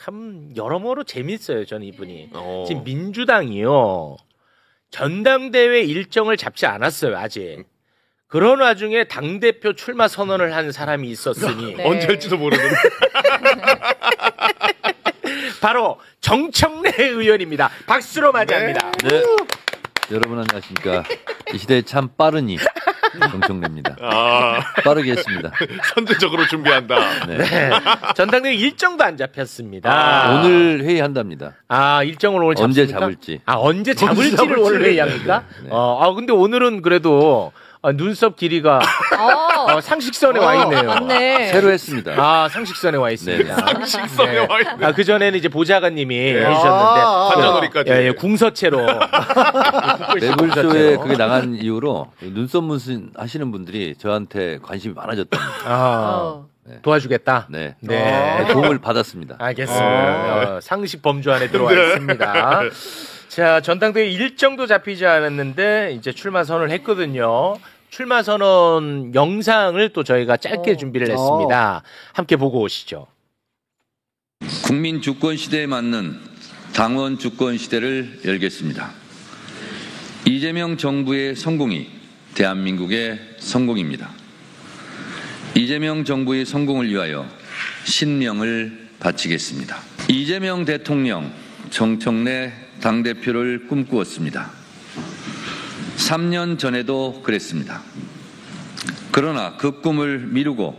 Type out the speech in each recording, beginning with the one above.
참 여러모로 재밌어요. 저는 이분이. 지금 민주당이요. 전당대회 일정을 잡지 않았어요. 아직. 그런 와중에 당대표 출마 선언을 한 사람이 있었으니 네. 언제 할지도 모르는데. 바로 정청래 의원입니다. 박수로 맞이합니다. 네. 여러분 안녕하십니까. 이 시대의 참 빠르니 정청래입니다. 빠르게 했습니다. 선제적으로 준비한다. 네. 네. 전당대회 일정도 안 잡혔습니다. 오늘 회의한답니다. 일정을 오늘 언제 잡습니까? 잡을지. 언제 잡을지를 오늘 회의합니까? 네. 근데 오늘은 그래도 눈썹 길이가 상식선에 와 있네요. 맞네. 새로 했습니다. 상식선에 와 있습니다. 네. 상식선에 와 있네. 그 전에는 이제 보좌관님이 해주셨는데 관자놀이까지. 예, 궁서체로 매불쇼에 그게 나간 이후로 눈썹 문신 하시는 분들이 저한테 관심이 많아졌답니다. 도와주겠다. 네. 네. 도움을 받았습니다. 알겠습니다. 상식 범주 안에 들어와 있습니다. 자, 전당대회 일정도 잡히지 않았는데 이제 출마 선언을 했거든요. 출마 선언 영상을 또 저희가 짧게 준비를 했습니다. 함께 보고 오시죠. 국민 주권 시대에 맞는 당원 주권 시대를 열겠습니다. 이재명 정부의 성공이 대한민국의 성공입니다. 이재명 정부의 성공을 위하여 신명을 바치겠습니다. 이재명 대통령 정청래 당대표를 꿈꾸었습니다. 3년 전에도 그랬습니다. 그러나 그 꿈을 미루고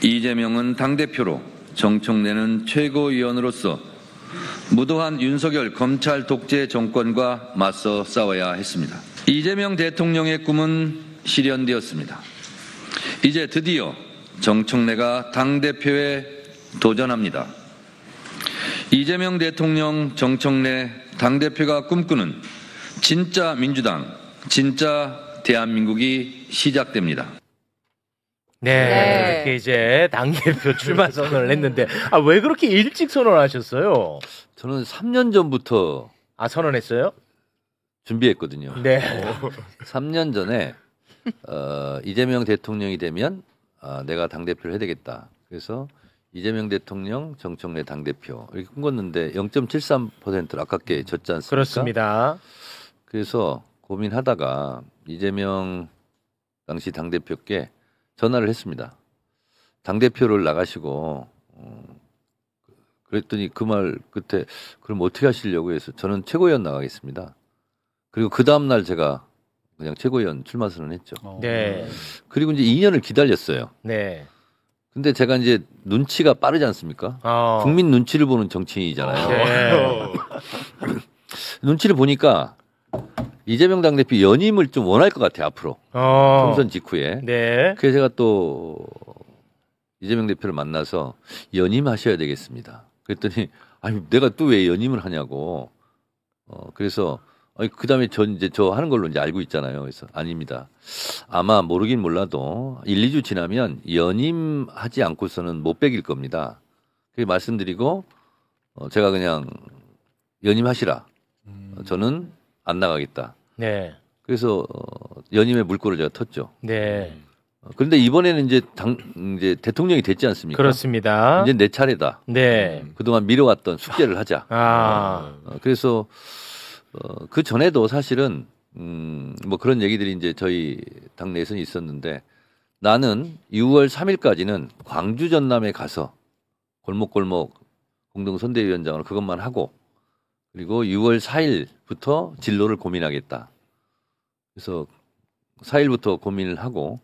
이재명은 당대표로 정청래는 최고위원으로서 무도한 윤석열 검찰 독재 정권과 맞서 싸워야 했습니다. 이재명 대통령의 꿈은 실현되었습니다. 이제 드디어 정청래가 당대표에 도전합니다. 이재명 대통령 정청래 당대표가 꿈꾸는 진짜 민주당, 진짜 대한민국이 시작됩니다. 네, 이렇게 이제 당대표 출마 선언을 했는데 왜 그렇게 일찍 선언하셨어요? 저는 3년 전부터 선언했어요? 준비했거든요. 네. 3년 전에 이재명 대통령이 되면 내가 당대표를 해야 되겠다. 그래서 이재명 대통령, 정청래 당대표 이렇게 꿈꿨는데 0.73%를 아깝게 졌지 않습니까? 그렇습니다. 그래서 고민하다가 이재명 당시 당대표께 전화를 했습니다. 당대표를 나가시고 그랬더니 그 말 끝에 그럼 어떻게 하시려고 해서 저는 최고위원 나가겠습니다. 그리고 그 다음날 제가 그냥 최고위원 출마 선언했죠. 네. 그리고 이제 2년을 기다렸어요. 네. 근데 제가 이제 눈치가 빠르지 않습니까? 국민 눈치를 보는 정치인이잖아요. 네. 눈치를 보니까 이재명 당대표 연임을 좀 원할 것 같아요. 앞으로 총선 직후에. 네. 그래서 제가 또 이재명 대표를 만나서 연임하셔야 되겠습니다. 그랬더니 아니 내가 또 왜 연임을 하냐고. 그래서 그다음에 저 하는 걸로 이제 알고 있잖아요. 그래서 아닙니다. 아마 모르긴 몰라도 1, 2주 지나면 연임하지 않고서는 못 베길 겁니다. 그렇게 말씀드리고 제가 그냥 연임하시라. 저는 안 나가겠다. 네. 그래서 연임의 물꼬를 제가 텄죠. 네. 그런데 이번에는 이제 대통령이 됐지 않습니까? 그렇습니다. 이제 내 차례다. 네. 그동안 미뤄왔던 숙제를 하자. 그래서 그 전에도 사실은 뭐 그런 얘기들이 이제 저희 당내에서는 있었는데 나는 6월 3일까지는 광주 전남에 가서 골목골목 공동선대위원장으로 그것만 하고 그리고 6월 4일부터 진로를 고민하겠다. 그래서 4일부터 고민을 하고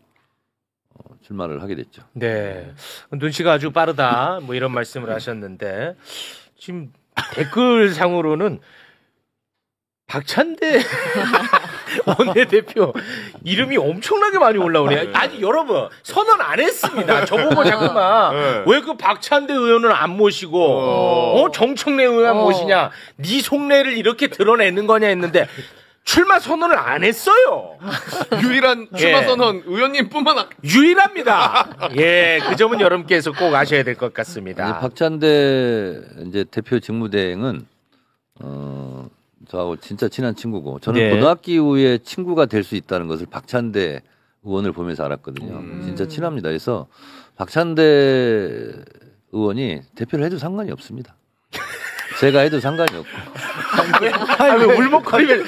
출마를 하게 됐죠. 네. 눈치가 아주 빠르다. 뭐 이런 말씀을 하셨는데 지금 댓글상으로는 박찬대 원내대표 이름이 엄청나게 많이 올라오네요. 아니 여러분 선언 안 했습니다. 저보고 자꾸만 왜 그 박찬대 의원을 안 모시고 정청래 의원 모시냐 네 속내를 이렇게 드러내는 거냐 했는데 출마 선언을 안 했어요. 유일한 출마 선언 의원님뿐만 유일합니다. 예, 그 점은 여러분께서 꼭 아셔야 될 것 같습니다. 박찬대 이제 대표 직무대행은 저하고 진짜 친한 친구고 저는 네. 고등학교 이후에 친구가 될 수 있다는 것을 박찬대 의원을 보면서 알았거든요. 진짜 친합니다. 그래서 박찬대 의원이 대표를 해도 상관이 없습니다. 제가 해도 상관이 없고. 왜 울먹거리면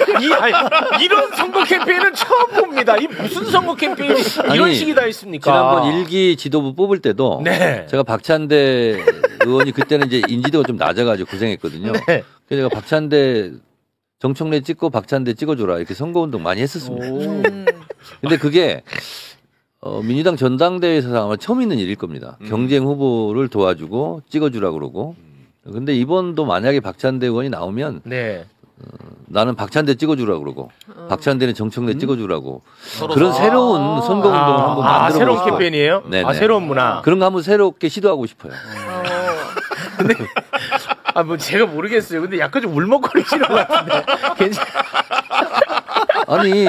이런 선거 캠페인은 처음 봅니다. 이 무슨 선거 캠페인이 이런 식이 다 있습니까? 지난번 일기 지도부 뽑을 때도 네. 제가 박찬대 의원이 그때는 이제 인지도가 좀 낮아가지고 고생했거든요. 네. 그래서 제가 박찬대 정청래 찍고 박찬대 찍어줘라 이렇게 선거운동 많이 했었습니다. 근데 그게 민주당 전당대회에서 아마 처음 있는 일일 겁니다. 경쟁 후보를 도와주고 찍어주라 그러고. 근데 이번도 만약에 박찬대 의원이 나오면 네. 나는 박찬대 찍어주라 그러고 박찬대는 정청래 찍어주라고 그런 새로운 선거운동을 한번 만들어보고 새로운 싶어요. 캠페인이에요? 네네. 새로운 문화. 그런 거 한번 새롭게 시도하고 싶어요. 근데 뭐 제가 모르겠어요. 근데 약간 좀 울먹거리시는 것 같은데. 괜찮. 아니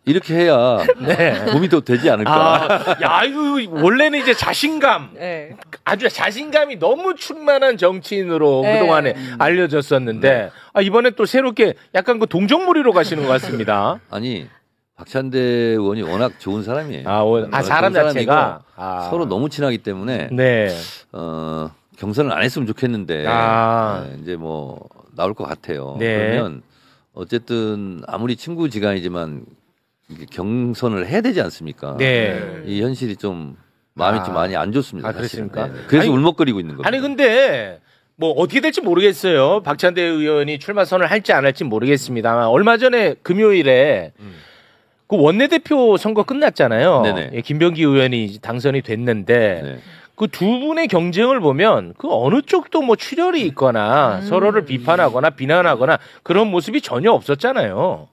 이렇게 해야 네. 도움이 더 되지 않을까. 야, 이거 원래는 이제 자신감, 네. 아주 자신감이 너무 충만한 정치인으로 네. 그동안에 알려졌었는데 이번에 또 새롭게 약간 그 동정몰이로 가시는 것 같습니다. 아니 박찬대 의원이 워낙 좋은 사람이에요. 사람 좋은 자체가 사람이고 서로 너무 친하기 때문에 네. 경선을 안 했으면 좋겠는데 이제 뭐 나올 것 같아요. 네. 그러면 어쨌든 아무리 친구지간이지만 이게 경선을 해야 되지 않습니까? 네. 이 현실이 좀 마음이 좀 많이 안 좋습니다. 사실은. 그렇습니까? 네. 그래서 아니, 울먹거리고 있는 겁니다. 아니 근데 뭐 어떻게 될지 모르겠어요. 박찬대 의원이 출마 선언을 할지 안 할지 모르겠습니다만 얼마 전에 금요일에 그 원내대표 선거 끝났잖아요. 네네. 예, 김병기 의원이 당선이 됐는데 네. 그 두 분의 경쟁을 보면 그 어느 쪽도 뭐 출혈이 있거나 서로를 비판하거나 비난하거나 그런 모습이 전혀 없었잖아요.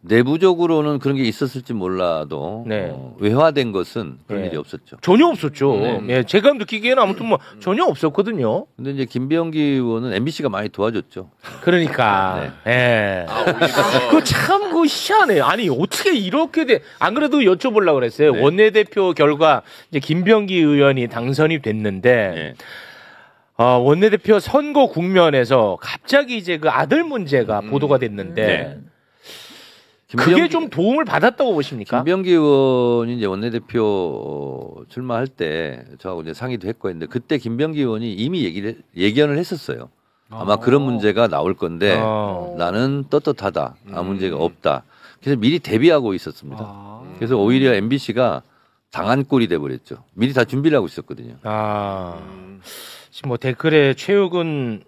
내부적으로는 그런 게 있었을지 몰라도 네. 외화된 것은 그런 네. 일이 없었죠. 전혀 없었죠. 네. 예, 제가 느끼기에는 아무튼 뭐 전혀 없었거든요. 근데 이제 김병기 의원은 MBC가 많이 도와줬죠. 그러니까. 예. 그 참 그 희한해요. 아니 어떻게 이렇게 돼? 안 그래도 여쭤보려고 그랬어요. 네. 원내대표 결과 이제 김병기 의원이 당선이 됐는데 네. 원내대표 선거 국면에서 갑자기 이제 그 아들 문제가 보도가 됐는데 네. 그게 좀 도움을 받았다고 보십니까? 김병기 의원이 이제 원내대표 출마할 때 저하고 이제 상의도 했고 했는데 그때 김병기 의원이 이미 예견을 했었어요. 아마 그런 문제가 나올 건데 나는 떳떳하다. 아무 문제가 없다. 그래서 미리 대비하고 있었습니다. 그래서 오히려 MBC가 당한 꼴이 돼버렸죠. 미리 다 준비를 하고 있었거든요. 지금 뭐 댓글에 최욱은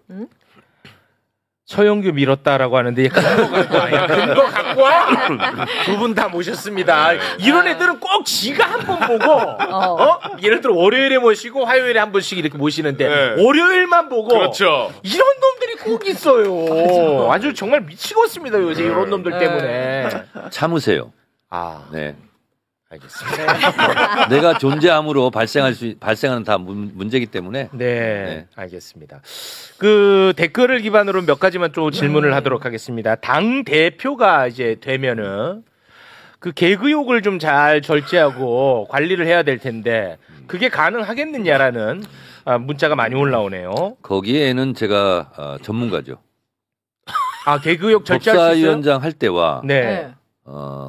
서영규 밀었다라고 하는데 근거 갖고 와. 두 분 다 모셨습니다. 이런 애들은 꼭 지가 한 번 보고 예를 들어 월요일에 모시고 화요일에 한 번씩 이렇게 모시는데 월요일만 보고 그렇죠. 이런 놈들이 꼭 있어요. 아주 정말 미치겠습니다 요새 이런 놈들 때문에. 참으세요. 네. 알겠습니다. 내가 존재함으로 발생하는 다 문제이기 때문에. 네, 알겠습니다. 그 댓글을 기반으로 몇 가지만 또 질문을 하도록 하겠습니다. 당 대표가 이제 되면은 그 개그욕을 좀 잘 절제하고 관리를 해야 될 텐데 그게 가능하겠느냐라는 문자가 많이 올라오네요. 거기에는 제가 전문가죠. 개그욕 절제할 수 있어요? 법사위원장 할 때와 네.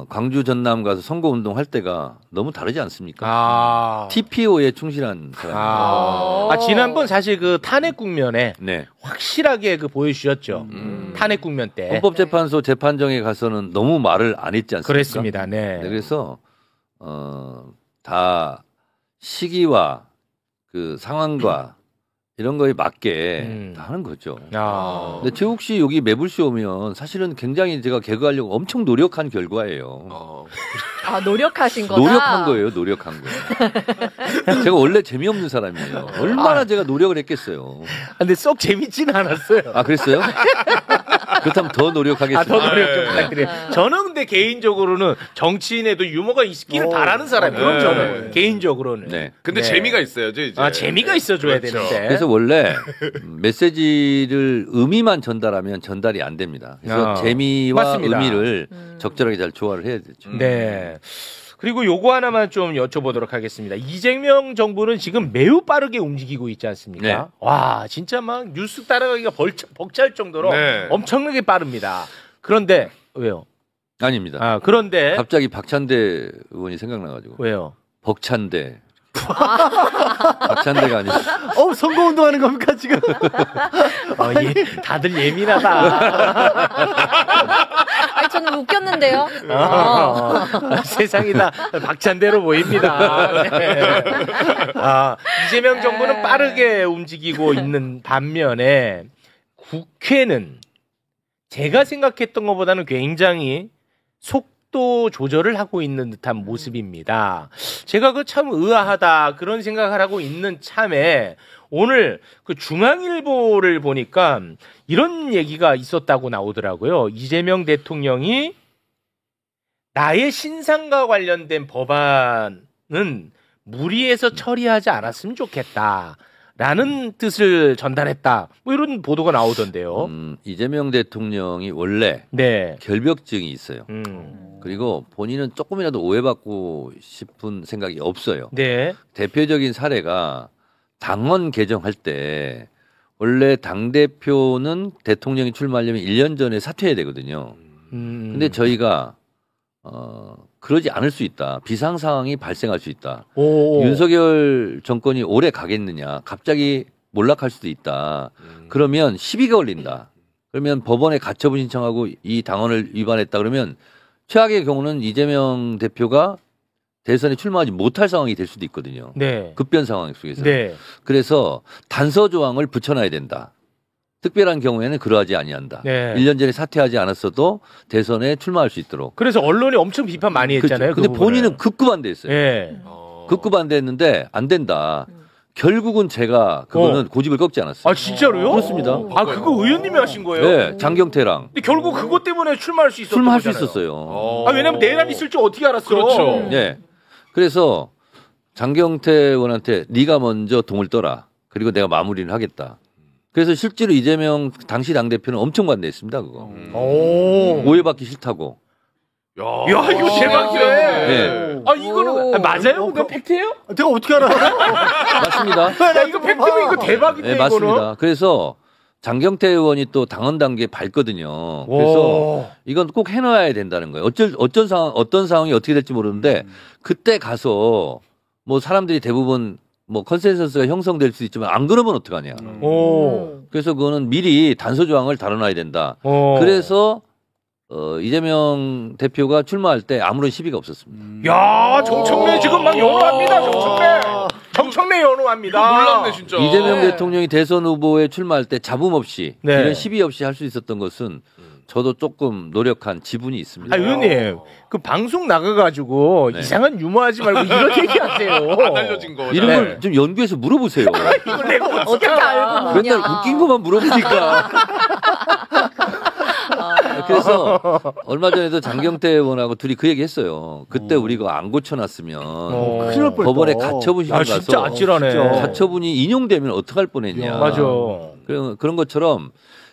광주 전남 가서 선거운동 할 때가 너무 다르지 않습니까? TPO에 충실한 사람입니다. 지난번 사실 그 탄핵 국면에 네. 확실하게 그 보여주셨죠. 탄핵 국면 때. 헌법재판소 재판정에 가서는 너무 말을 안 했지 않습니까? 그랬습니다. 네. 그래서 다 시기와 그 상황과 이런 거에 맞게 다 하는 거죠. 근데 최욱 씨 여기 매불쇼 오면 사실은 굉장히 제가 개그하려고 엄청 노력한 결과예요. 노력하신 거다? 노력한 거예요. 노력한 거예요. 제가 원래 재미없는 사람이에요. 얼마나 제가 노력을 했겠어요. 근데 쏙 재밌지는 않았어요. 그랬어요? 그렇다면 더 노력하겠습니다. 더 노력 좀 부탁드려요. 저는 근데 개인적으로는 정치인에도 유머가 있기를 바라는 사람이에요. 저는 개인적으로는. 네. 근데 재미가 있어야죠. 이제. 재미가 있어줘야 그렇죠. 되는데. 그래서 원래 메시지를 의미만 전달하면 전달이 안 됩니다. 그래서 재미와 맞습니다. 의미를 적절하게 잘 조화를 해야 되죠. 네. 그리고 요거 하나만 좀 여쭤보도록 하겠습니다. 이재명 정부는 지금 매우 빠르게 움직이고 있지 않습니까? 네. 와, 진짜 막 뉴스 따라가기가 벅찰 정도로 네. 엄청나게 빠릅니다. 그런데 왜요? 아닙니다. 그런데 갑자기 박찬대 의원이 생각나가지고 왜요? 벅찬데 박찬대가 아니고. 선거운동하는 겁니까 지금? 다들 예민하다. 아니, 저는 웃겼는데요. 세상이 다 박찬대로 보입니다. 네. 이재명 정부는 빠르게 움직이고 있는 반면에 국회는 제가 생각했던 것보다는 굉장히 속도 조절을 하고 있는 듯한 모습입니다. 제가 그 참 의아하다 그런 생각을 하고 있는 참에 오늘 그 중앙일보를 보니까 이런 얘기가 있었다고 나오더라고요. 이재명 대통령이 나의 신상과 관련된 법안은 무리해서 처리하지 않았으면 좋겠다. 라는 뜻을 전달했다. 뭐 이런 보도가 나오던데요. 이재명 대통령이 원래 네. 결벽증이 있어요. 그리고 본인은 조금이라도 오해받고 싶은 생각이 없어요. 네. 대표적인 사례가 당원 개정할 때 원래 당대표는 대통령이 출마하려면 1년 전에 사퇴해야 되거든요. 근데 저희가 그러지 않을 수 있다. 비상 상황이 발생할 수 있다. 윤석열 정권이 오래 가겠느냐. 갑자기 몰락할 수도 있다. 그러면 시비가 걸린다. 그러면 법원에 가처분 신청하고 이 당원을 위반했다. 그러면 최악의 경우는 이재명 대표가 대선에 출마하지 못할 상황이 될 수도 있거든요. 네. 급변 상황 속에서. 네. 그래서 단서 조항을 붙여놔야 된다. 특별한 경우에는 그러하지 아니한다. 네. 1년 전에 사퇴하지 않았어도 대선에 출마할 수 있도록. 그래서 언론이 엄청 비판 많이 했잖아요. 그런데 본인은 극구 반대했어요. 네. 극구 반대했는데 안 된다. 결국은 제가 그거는 고집을 꺾지 않았어요. 아 진짜로요? 그렇습니다. 아 그거 의원님이 하신 거예요? 네, 장경태랑. 근데 결국 그것 때문에 출마할 수 있었던 출마할 수 거잖아요. 있었어요. 아 왜냐면 내란 있을 줄 어떻게 알았어? 그렇죠. 네. 그래서 장경태 의원한테 네가 먼저 동을 떠라. 그리고 내가 마무리를 하겠다. 그래서 실제로 이재명 당시 당대표는 엄청 반대했습니다. 그거. 오해받기 싫다고. 야, 이거 대박이네. 네. 아 이거는 맞아요? 그거 팩트예요? 내가 어떻게 알아? 맞습니다. 야, 이거 팩트면 이거 대박인데 네, 이거는. 맞습니다. 그래서 장경태 의원이 또 당헌 단계에 밟거든요. 그래서 이건 꼭 해놔야 된다는 거예요. 어떤 상황이 어떻게 될지 모르는데 그때 가서 뭐 사람들이 대부분 뭐 컨센서스가 형성될 수 있지만 안 그러면 어떡하냐. 그래서 그거는 미리 단서 조항을 다뤄놔야 된다. 그래서 이재명 대표가 출마할 때 아무런 시비가 없었습니다. 야 정청래 지금 막 연호합니다. 정청래 연호합니다. 몰랐네 진짜. 이재명 대통령이 대선 후보에 출마할 때 잡음 없이 네. 이런 시비 없이 할 수 있었던 것은 저도 조금 노력한 지분이 있습니다. 아, 의원님, 그 방송 나가가지고 네. 이상한 유머하지 말고 이런 얘기하세요. 안 알려진 거. 이런 걸 좀 연구해서 물어보세요. 이걸 내가 어떻게 알고 맨날 웃긴 것만 물어보니까. 그래서 얼마 전에도 장경태 의원하고 둘이 그 얘기 했어요. 그때 우리가 안 고쳐놨으면 큰일 날 뻔했다. 법원에 가처분 신청 가서 진짜 아찔하네. 가처분이 인용되면 어떡할 뻔했냐. 맞아. 그런 것처럼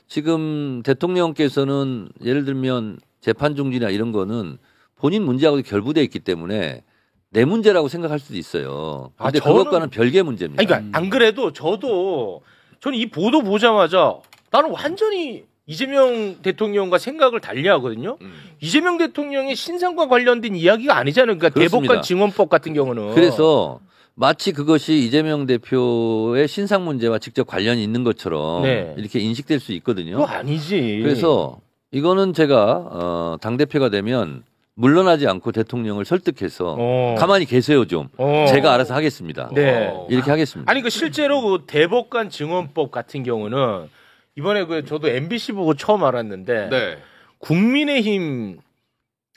지금 대통령께서는 예를 들면 재판 중지나 이런 거는 본인 문제하고도 결부돼 있기 때문에 내 문제라고 생각할 수도 있어요. 근데 그것과는 별개의 문제입니다. 아니, 그러니까 안 그래도 저는 이 보도 보자마자 나는 완전히 이재명 대통령과 생각을 달리하거든요. 이재명 대통령의 신상과 관련된 이야기가 아니잖아요. 그러니까 그렇습니다. 대법관 증언법 같은 경우는. 그래서 마치 그것이 이재명 대표의 신상 문제와 직접 관련이 있는 것처럼 네. 이렇게 인식될 수 있거든요. 그거 아니지. 그래서 이거는 제가 당대표가 되면 물러나지 않고 대통령을 설득해서 가만히 계세요 좀. 제가 알아서 하겠습니다. 네. 이렇게 하겠습니다. 아니 그 실제로 그 대법관 증언법 같은 경우는 이번에 저도 MBC 보고 처음 알았는데 네. 국민의힘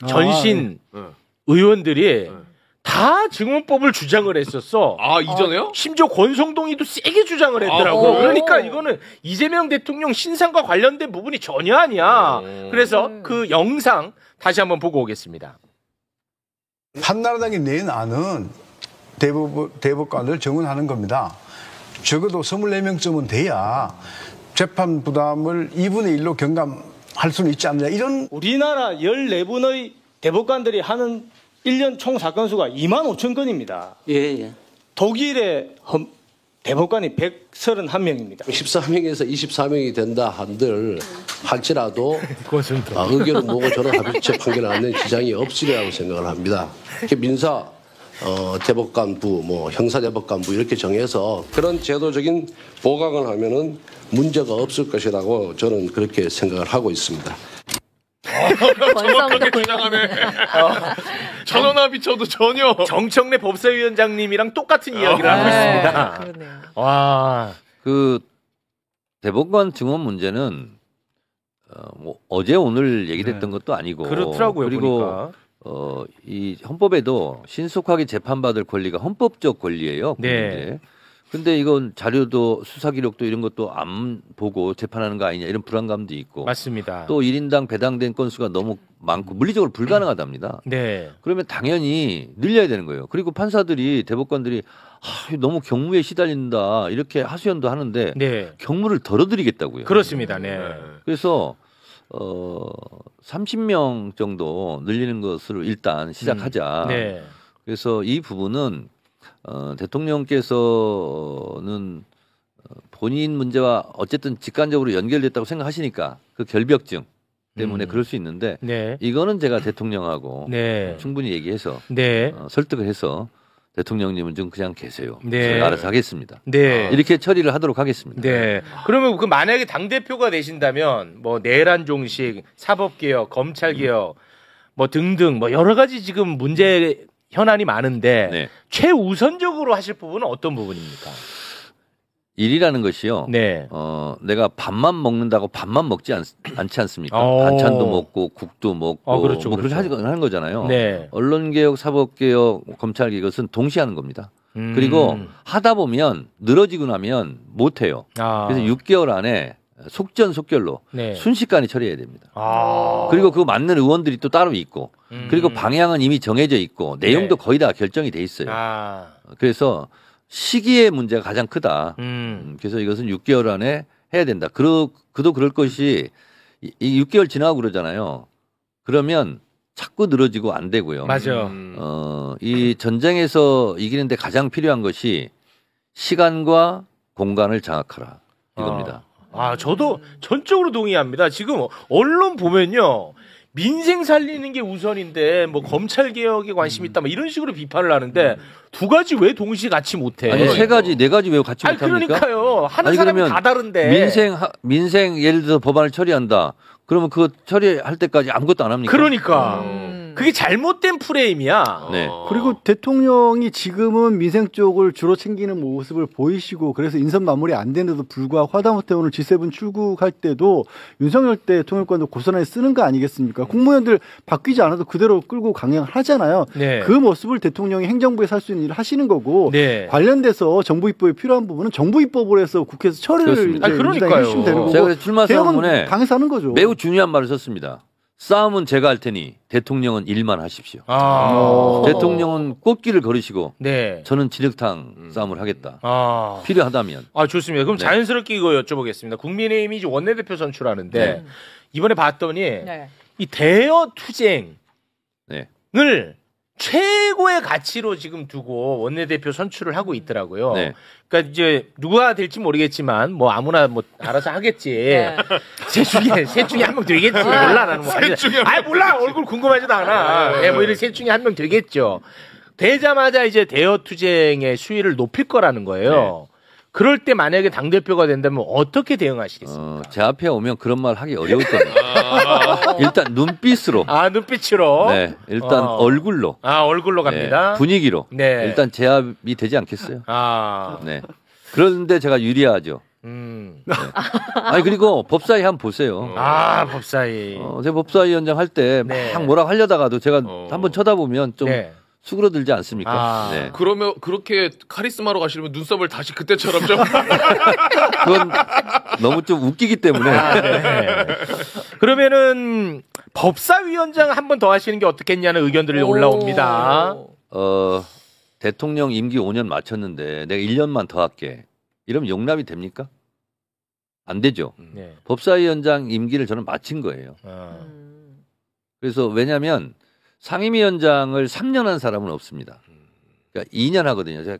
전신 의원들이 다 증언법을 주장을 했었어. 아 이전에요? 심지어 권성동이도 세게 주장을 했더라고. 그러니까 이거는 이재명 대통령 신상과 관련된 부분이 전혀 아니야. 그래서 그 영상 다시 한번 보고 오겠습니다. 한나라당이 낸 안은 대법관을 정원하는 겁니다. 적어도 24명쯤은 돼야 재판 부담을 2분의 1로 경감할 수는 있지 않느냐. 이런 우리나라 14분의 대법관들이 하는 1년 총 사건 수가 2만 5천 건입니다. 예. 독일의 대법관이 131명입니다. 14명에서 24명이 된다 한들 할지라도 의견을 모으고 저는 합의체 판결을 하는 지장이 없으리라고 생각을 합니다. 민사 대법관부, 뭐 형사대법관부 이렇게 정해서 그런 제도적인 보강을 하면은 문제가 없을 것이라고 저는 그렇게 생각을 하고 있습니다. 정확하게 주장하네. 전원아 비춰도 전혀. 정청래 법사위원장님이랑 똑같은 이야기를 하고 있습니다. 그러네요. 와, 그 대법관 증원 문제는 뭐 어제 오늘 얘기됐던 것도 아니고 그렇더라고요. 그리고 보니까. 이 헌법에도 신속하게 재판받을 권리가 헌법적 권리예요. 네. 근데 이건 자료도 수사 기록도 이런 것도 안 보고 재판하는 거 아니냐 이런 불안감도 있고 맞습니다. 또 1인당 배당된 건수가 너무 많고 물리적으로 불가능하답니다. 네. 그러면 당연히 늘려야 되는 거예요. 그리고 판사들이 대법관들이 너무 경무에 시달린다 이렇게 하소연도 하는데 네. 경무를 덜어드리겠다고요. 그렇습니다. 네. 그래서 30명 정도 늘리는 것으로 일단 시작하자. 네. 그래서 이 부분은 대통령께서는 본인 문제와 어쨌든 직간접으로 연결됐다고 생각하시니까 그 결벽증 때문에 그럴 수 있는데 네. 이거는 제가 대통령하고 네. 충분히 얘기해서 네. 설득을 해서 대통령님은 좀 그냥 계세요. 네. 저희 알아서 하겠습니다. 네. 이렇게 처리를 하도록 하겠습니다. 네. 그러면 그 만약에 당 대표가 되신다면 뭐 내란 종식, 사법 개혁, 검찰 개혁 뭐 등등 뭐 여러 가지 지금 문제 현안이 많은데 네. 최우선적으로 하실 부분은 어떤 부분입니까? 일이라는 것이요. 네. 내가 밥만 먹는다고 밥만 먹지 않지 않습니까? 오. 반찬도 먹고 국도 먹고 그렇죠, 뭐 그렇게 그렇죠. 하는 거잖아요. 네. 언론개혁, 사법개혁, 검찰개혁 이것은 동시에 하는 겁니다. 그리고 하다 보면 늘어지고 나면 못해요. 그래서 6개월 안에 속전속결로 네. 순식간에 처리해야 됩니다. 아. 그리고 그 맞는 의원들이 또 따로 있고 그리고 방향은 이미 정해져 있고 내용도 네. 거의 다 결정이 돼 있어요. 아. 그래서 시기의 문제가 가장 크다. 그래서 이것은 6개월 안에 해야 된다. 그도 그럴 것이 이 6개월 지나고 그러잖아요. 그러면 자꾸 늘어지고 안 되고요. 맞아. 이 전쟁에서 이기는데 가장 필요한 것이 시간과 공간을 장악하라 이겁니다. 저도 전적으로 동의합니다. 지금 언론 보면요. 민생 살리는 게 우선인데 뭐 검찰 개혁에 관심 있다 뭐 이런 식으로 비판을 하는데 두 가지 왜 동시에 같이 못해? 아니 세 가지 네 가지 왜 같이 못합니까? 그러니까요. 하는 아니, 사람이 그러면 다 다른데. 민생 예를 들어서 법안을 처리한다. 그러면 그거 처리할 때까지 아무것도 안 합니까? 그러니까 그게 잘못된 프레임이야. 네. 그리고 대통령이 지금은 민생 쪽을 주로 챙기는 모습을 보이시고 그래서 인선 마무리 안 되는데도 불구하고 하다못해 오늘 G7 출국할 때도 윤석열 대통령권도 고스란히 쓰는 거 아니겠습니까? 국무위원들 바뀌지 않아도 그대로 끌고 강행을 하잖아요. 네. 그 모습을 대통령이 행정부에서 할 수 있는 일을 하시는 거고 네. 관련돼서 정부 입법에 필요한 부분은 정부 입법으로 해서 국회에서 처리를 그렇습니다. 이제 그러니까요. 해주시면 되는 거고 제가 그래서 출마 선언문에 개혁은 당에서 하는 거죠. 매우 중요한 말을 썼습니다. 싸움은 제가 할 테니 대통령은 일만 하십시오. 대통령은 꽃길을 걸으시고 네. 저는 진흙탕 싸움을 하겠다. 아. 필요하다면. 좋습니다. 그럼 네. 자연스럽게 이거 여쭤보겠습니다. 국민의힘이 이제 원내대표 선출하는데 네. 이번에 봤더니 네. 이 대여 투쟁을 네. 최고의 가치로 지금 두고 원내대표 선출을 하고 있더라고요. 네. 그러니까 이제 누가 될지 모르겠지만 뭐 아무나 뭐 알아서 하겠지. 네. 셋 중에 한 명 되겠지. 몰라 나는 뭐. 몰라 얼굴 궁금하지도 않아. 뭐 이런 셋 중에 한 명 되겠죠. 되자마자 이제 대여 투쟁의 수위를 높일 거라는 거예요. 그럴 때 만약에 당 대표가 된다면 어떻게 대응하시겠습니까? 제 앞에 오면 그런 말 하기 어려울 겁니다. 일단 눈빛으로. 눈빛으로. 네. 일단 얼굴로. 얼굴로 갑니다. 네, 분위기로. 네. 일단 제압이 되지 않겠어요. 네. 그런데 제가 유리하죠. 네. 아니 그리고 법사위 한번 보세요. 법사위. 제가 법사위원장 할 때 막 네. 뭐라고 하려다가도 제가 한번 쳐다보면 좀 네. 수그러들지 않습니까? 네. 그러면 그렇게 카리스마로 가시려면 눈썹을 다시 그때처럼 좀. 그건 너무 좀 웃기기 때문에. 네. 그러면은 법사위원장 한 번 더 하시는 게 어떻겠냐는 의견들이 올라옵니다. 대통령 임기 5년 마쳤는데 내가 1년만 더 할게. 이러면 용납이 됩니까? 안 되죠. 네. 법사위원장 임기를 저는 마친 거예요. 그래서 왜냐하면 상임위원장을 3년 한 사람은 없습니다. 그러니까 2년 하거든요. 제가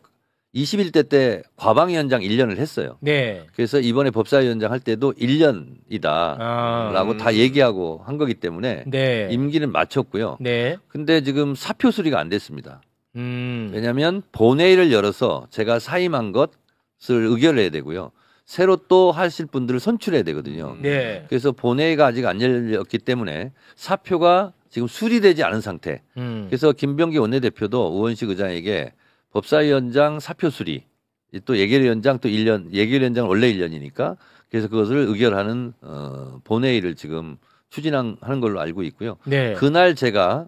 21대 때 과방위원장 1년을 했어요. 네. 그래서 이번에 법사위원장 할 때도 1년이다라고 다 얘기하고 한 거기 때문에 네. 임기는 마쳤고요. 네. 근데 지금 사표 수리가 안 됐습니다. 왜냐하면 본회의를 열어서 제가 사임한 것을 의결해야 되고요. 새로 또 하실 분들을 선출해야 되거든요. 네. 그래서 본회의가 아직 안 열렸기 때문에 사표가 지금 수리되지 않은 상태. 그래서 김병기 원내대표도 우원식 의장에게 법사위원장 사표 수리, 또 예결위원장 또 1년, 예결위원장은 원래 1년이니까 그래서 그것을 의결하는 본회의를 지금 추진하는 걸로 알고 있고요. 네. 그날 제가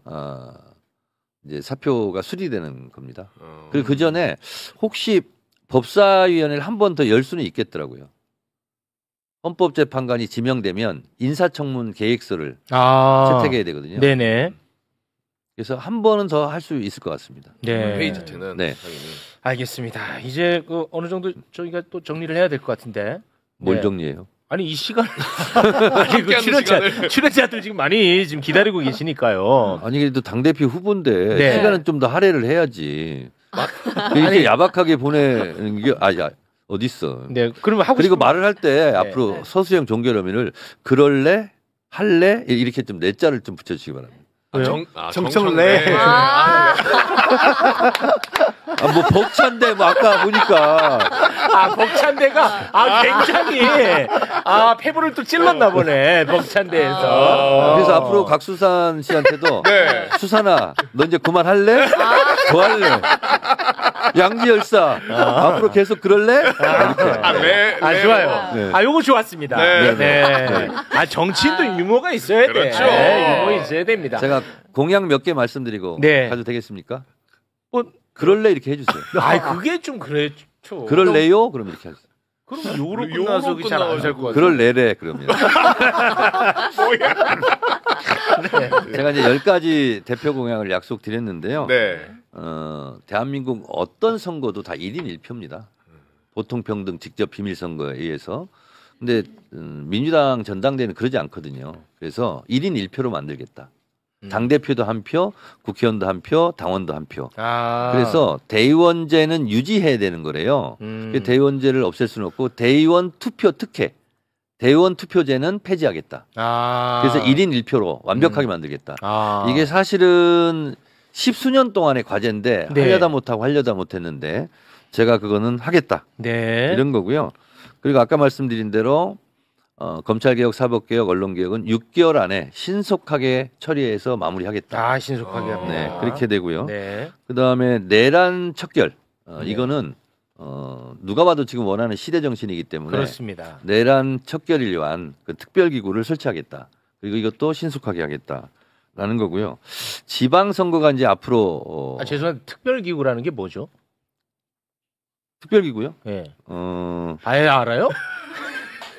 이제 사표가 수리되는 겁니다. 그리고 그 전에 혹시 법사위원회를 한 번 더 열 수는 있겠더라고요. 헌법재판관이 지명되면 인사청문 계획서를 채택해야 되거든요. 네네. 그래서 한 번은 더 할 수 있을 것 같습니다. 네. 회의 자체는 네. 당연히. 알겠습니다. 이제 그 어느 정도 저희가 또 정리를 해야 될 것 같은데. 뭘 네. 정리해요? 아니 이 시간 아니 그 출연자들 지금 많이 지금 기다리고 계시니까요. 아니 그래도 당대표 후보인데 네. 시간은 좀 더 할애를 해야지. 이렇게 야박하게 보내는 게 어디 있어? 네, 그러면 하고 그리고 싶은 말을 할 때 앞으로 서수영 종결어민을 그럴래 할래 이렇게 좀 내 자를 좀 붙여주시기 바랍니다. 정청래. 뭐 벅찬데 뭐 아까 보니까 벅찬데가 굉장히 페브를 또 찔렀나 보네 벅찬데에서. 그래서 앞으로 각수산 씨한테도 수산아 너 이제 그만할래? 더 할래? 양지열사 앞으로 계속 그럴래? 이렇게. 좋아요. 네. 요거 좋았습니다. 네. 정치인도 유머가 있어야 돼. 그렇죠. 유머 있어야 됩니다. 제가 공약 몇 개 말씀드리고 가도 되겠습니까? 그럴래 이렇게 해주세요. 그게 좀 그렇죠. 그럴래요? 그럼 이렇게 하세요. 그럼 요로 끝나서 잘 안 될 것 같아요. 그럴래래 그러면. 제가 이제 10가지 대표 공약을 약속드렸는데요. 대한민국 어떤 선거도 다 1인 1표입니다. 보통평등 직접 비밀선거에 의해서. 근데 민주당 전당대회는 그러지 않거든요. 그래서 1인 1표로 만들겠다. 당대표도 한 표, 국회의원도 한 표, 당원도 한 표. 그래서 대의원제는 유지해야 되는 거래요. 대의원제를 없앨 수는 없고 대의원 투표 특혜, 대의원 투표제는 폐지하겠다. 그래서 1인 1표로 완벽하게 만들겠다. 이게 사실은 10수년 동안의 과제인데 하려다 못하고 하려다 못했는데 제가 그거는 하겠다. 이런 거고요. 그리고 아까 말씀드린 대로 검찰개혁, 사법개혁, 언론개혁은 6개월 안에 신속하게 처리해서 마무리하겠다. 신속하게. 네, 그렇게 되고요. 그다음에 내란 척결. 이거는 누가 봐도 지금 원하는 시대 정신이기 때문에 그렇습니다. 내란 척결을 위한 그 특별기구를 설치하겠다. 그리고 이것도 신속하게 하겠다라는 거고요. 지방선거가 이제 앞으로 죄송한데 특별기구라는 게 뭐죠? 특별기구요? 네. 아예 알아요?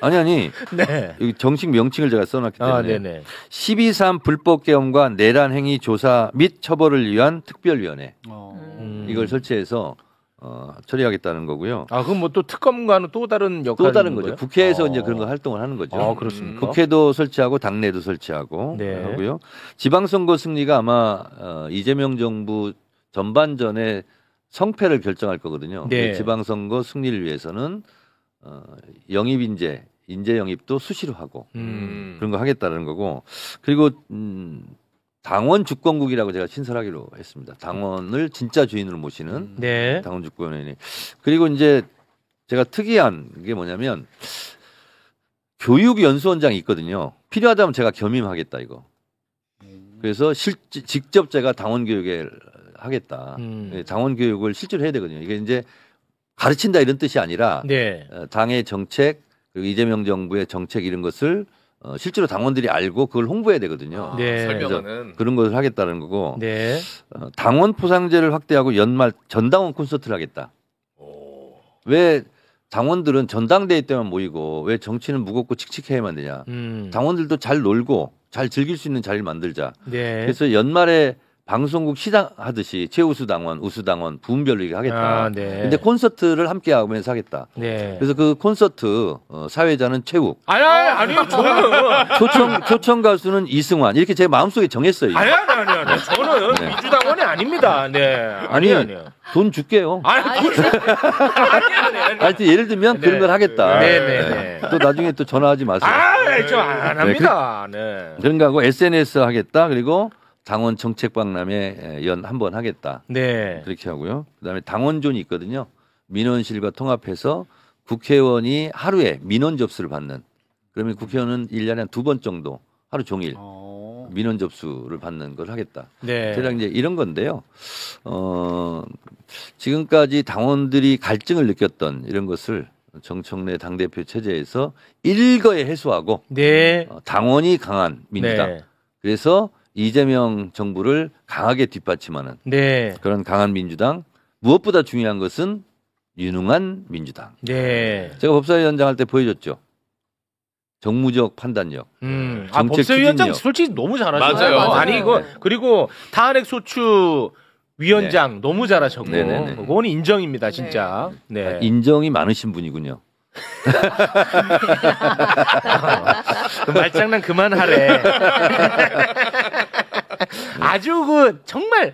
아니. 네. 여기 정식 명칭을 제가 써놨기 때문에. 네네. 12.3 불법계엄과 내란행위 조사 및 처벌을 위한 특별위원회. 이걸 설치해서 처리하겠다는 거고요. 그럼 뭐 또 특검과는 또 다른 역할이 또 다른 있는 거죠. 거예요? 국회에서 이제 그런 거 활동을 하는 거죠. 그렇습니까? 국회도 설치하고 당내도 설치하고 하고요. 지방선거 승리가 아마 이재명 정부 전반전에 성패를 결정할 거거든요. 지방선거 승리를 위해서는 영입인재, 인재 영입도 수시로 하고 그런 거 하겠다는 거고. 그리고 당원 주권국이라고 제가 신설하기로 했습니다. 당원을 진짜 주인으로 모시는 당원 주권위원회. 그리고 이제 제가 특이한 게 뭐냐면 교육연수원장이 있거든요. 필요하다면 제가 겸임하겠다 이거. 그래서 직접 제가 당원 교육에 하겠다. 당원 교육을 실제로 해야 되거든요. 이게 이제 가르친다 이런 뜻이 아니라 당의 정책 그리고 이재명 정부의 정책 이런 것을 실제로 당원들이 알고 그걸 홍보해야 되거든요. 설명하는 그런 것을 하겠다는 거고 당원 포상제를 확대하고 연말 전당원 콘서트를 하겠다. 왜 당원들은 전당대회 때만 모이고 왜 정치는 무겁고 칙칙해야만 되냐. 당원들도 잘 놀고 잘 즐길 수 있는 자리를 만들자. 그래서 연말에 방송국 시장 하듯이 최우수 당원, 우수 당원 부문별로 이렇게 하겠다. 근데 콘서트를 함께 하면서 하겠다. 그래서 그 콘서트 사회자는 최욱. 아니 저는 초청 가수는 이승환. 이렇게 제 마음속에 정했어요. 아니. 저는 민주당원이 아닙니다. 아니요. 돈 줄게요. 아니. 하여튼 예를 들면 그런 걸 하겠다. 또 나중에 또 전화하지 마세요. 저 안 합니다. 그런 거 하고 SNS 하겠다. 그리고 당원 정책 박람회 연 한 번 하겠다. 네. 그렇게 하고요. 그다음에 당원존이 있거든요. 민원실과 통합해서 국회의원이 하루에 민원 접수를 받는. 그러면 국회의원은 1년에 한 2번 정도 하루 종일 민원 접수를 받는 걸 하겠다. 네. 대략 이제 이런 건데요. 지금까지 당원들이 갈증을 느꼈던 이런 것을 정청래 당대표 체제에서 일거에 해소하고 네. 당원이 강한 민주당. 네. 그래서 이재명 정부를 강하게 뒷받침하는 네. 그런 강한 민주당. 무엇보다 중요한 것은 유능한 민주당. 네. 제가 법사위원장 할 때 보여줬죠. 정무적 판단력. 정책 법사위원장 추진력. 솔직히 너무 잘하셨어요. 맞아요. 맞아요. 아니 이거 그리고 탄핵 소추 위원장 너무 잘하셨고 네네네. 그건 인정입니다 진짜. 네. 인정이 많으신 분이군요. 그 말장난 그만하래. 아주 그 정말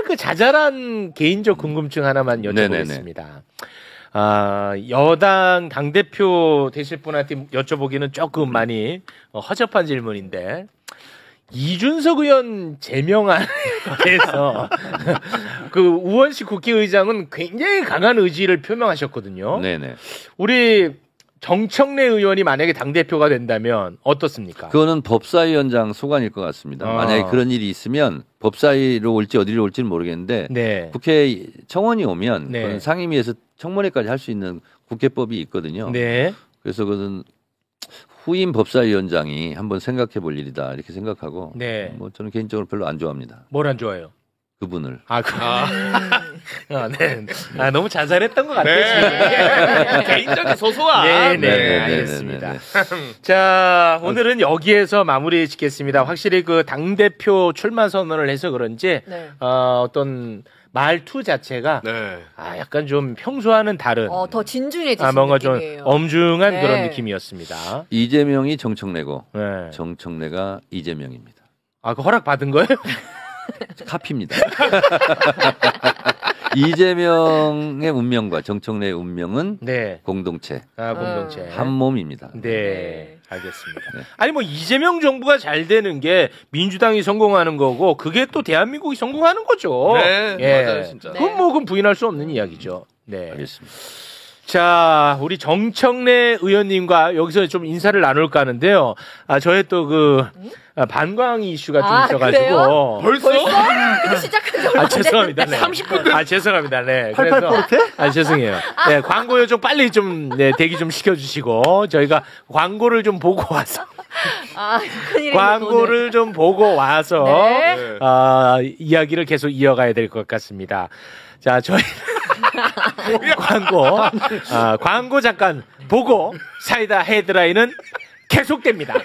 그 자잘한 개인적 궁금증 하나만 여쭤보겠습니다. 여당 당대표 되실 분한테 여쭤보기는 조금 많이 허접한 질문인데 이준석 의원 제명안에 대해서 그 우원식 국회의장은 굉장히 강한 의지를 표명하셨거든요. 네네. 우리 정청래 의원이 만약에 당대표가 된다면 어떻습니까? 그거는 법사위원장 소관일 것 같습니다. 만약에 그런 일이 있으면 법사위로 올지 어디로 올지는 모르겠는데 네. 국회 청원이 오면 네. 그건 상임위에서 청문회까지 할 수 있는 국회법이 있거든요. 네. 그래서 그것은 후임 법사위원장이 한번 생각해 볼 일이다 이렇게 생각하고 네. 뭐 저는 개인적으로 별로 안 좋아합니다. 뭘 안 좋아해요? 그분을. 네. 너무 자잘했던 것 같아요. 네. 개인적인 소소한. 네, 알겠습니다. 자, 오늘은 여기에서 마무리 짓겠습니다. 확실히 그 당대표 출마 선언을 해서 그런지, 네. 어떤 말투 자체가, 약간 좀 평소와는 다른. 더 진중해지신 뭔가 느낌이에요. 좀 엄중한 네. 그런 느낌이었습니다. 이재명이 정청래고 네. 정청래가 이재명입니다. 그 허락 받은 거예요? 카피입니다. 이재명의 운명과 정청래의 운명은 네. 공동체, 공동체. 한 몸입니다. 네. 알겠습니다. 네. 아니 뭐 이재명 정부가 잘 되는 게 민주당이 성공하는 거고 그게 또 대한민국이 성공하는 거죠. 네, 맞아요, 진짜. 그건 부인할 수 없는 이야기죠. 네. 알겠습니다. 자, 우리 정청래 의원님과 여기서 좀 인사를 나눌까 하는데요. 저의 또 반광 이슈가 좀 있어가지고. 그래요? 벌써? 이거 시작한 지 얼마 안 죄송합니다. 네. 30분 죄송합니다. 네. 팔팔포르테? 죄송해요. 네, 광고요 좀 빨리 좀 대기 좀 시켜주시고 저희가 광고를 좀 보고 와서. 큰일이네, 광고를 좀 보고 와서 네. 이야기를 계속 이어가야 될 것 같습니다. 자, 저희 광고 잠깐 보고 사이다 헤드라인은 계속됩니다.